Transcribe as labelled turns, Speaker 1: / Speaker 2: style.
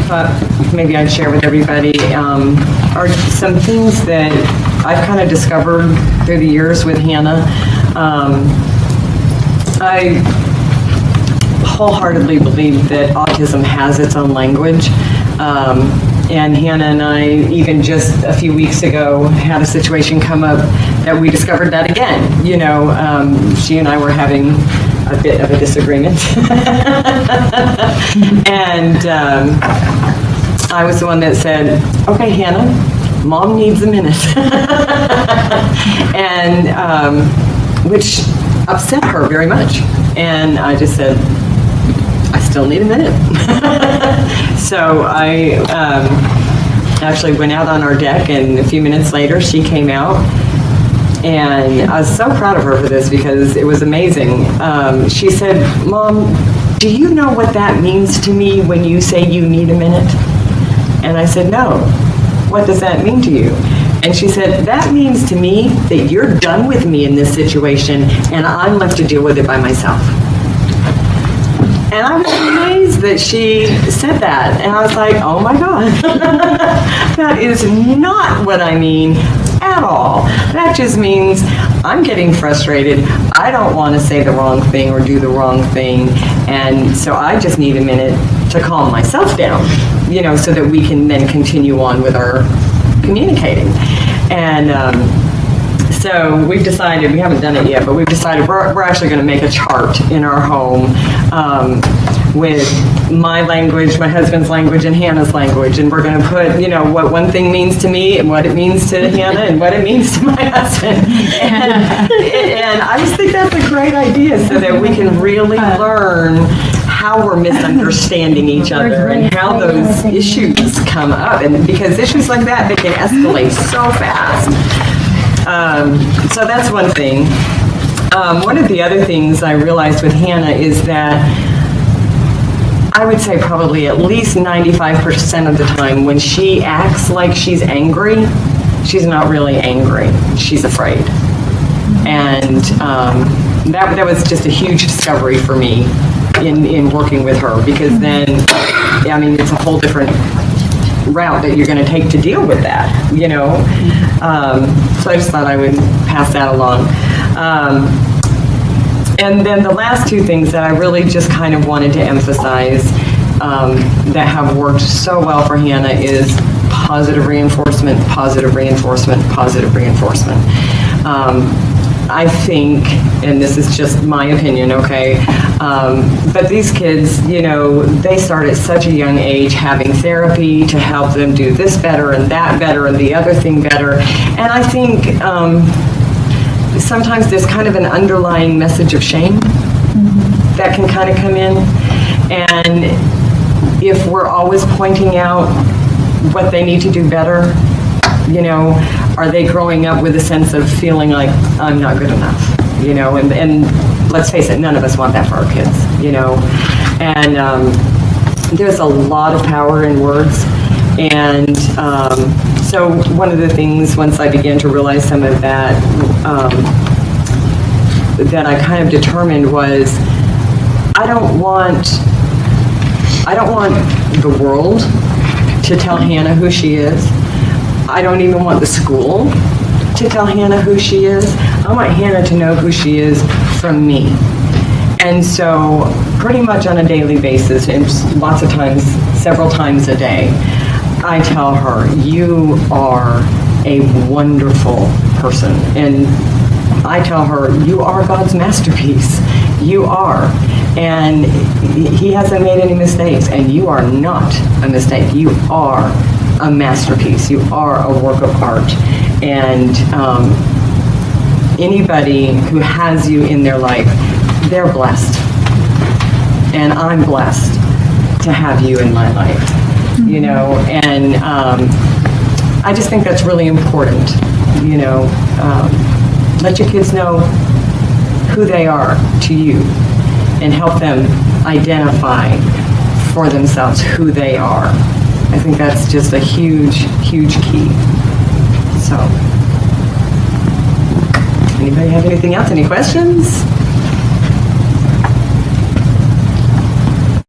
Speaker 1: thought maybe I'd share with everybody are some things that I've kind of discovered through the years with Hannah. I wholeheartedly believe that autism has its own language. And Hannah and I, even just a few weeks ago, had a situation come up that we discovered that again. You know, she and I were having a bit of a disagreement. And I was the one that said, okay, Hannah, Mom needs a minute. And which upset her very much. And I just said, I still need a minute. So I actually went out on our deck, and a few minutes later she came out. And I was so proud of her for this because it was amazing. She said, Mom, do you know what that means to me when you say you need a minute? And I said, no. What does that mean to you? And she said, that means to me that you're done with me in this situation and I'm left to deal with it by myself. And I was amazed that she said that. And I was like, oh my God, that is not what I mean at all. That just means I'm getting frustrated. I don't want to say the wrong thing or do the wrong thing. And so I just need a minute to calm myself down, you know, so that we can then continue on with our communicating. And so we've decided, we haven't done it yet, but we've decided we're actually going to make a chart in our home with my language, my husband's language, and Hannah's language. And we're going to put, you know, what one thing means to me and what it means to Hannah and what it means to my husband. And I just think that's a great idea so that we can really learn how we're misunderstanding each other and how those issues come up. And because issues like that, they can escalate so fast. So that's one thing. One of the other things I realized with Hannah is that I would say probably at least 95% of the time when she acts like she's angry, she's not really angry. She's afraid. And that was just a huge discovery for me in working with her, because then, I mean, it's a whole different route that you're going to take to deal with that, you know. So I just thought I would pass that along. And then the last two things that I really just kind of wanted to emphasize that have worked so well for Hannah is positive reinforcement, positive reinforcement, positive reinforcement. I think, and this is just my opinion, okay, but these kids, you know, they start at such a young age having therapy to help them do this better and that better and the other thing better. And I think sometimes there's kind of an underlying message of shame that can kind of come in. And if we're always pointing out what they need to do better, you know, are they growing up with a sense of feeling like I'm not good enough, you know, and let's face it, none of us want that for our kids, you know, and there's a lot of power in words. And so one of the things, once I began to realize some of that, that I kind of determined was, I don't want the world to tell Hannah who she is. I don't even want the school to tell Hannah who she is. I want Hannah to know who she is from me. And so pretty much on a daily basis, and lots of times, several times a day, I tell her, you are a wonderful person. And I tell her, you are God's masterpiece. You are. And He hasn't made any mistakes. And you are not a mistake. You are a masterpiece. You are a work of art. And anybody who has you in their life, they're blessed. And I'm blessed to have you in my life, you know. And I just think that's really important, you know. Let your kids know who they are to you and help them identify for themselves who they are. I think that's just a huge, huge key. So, anybody have anything else? Any questions?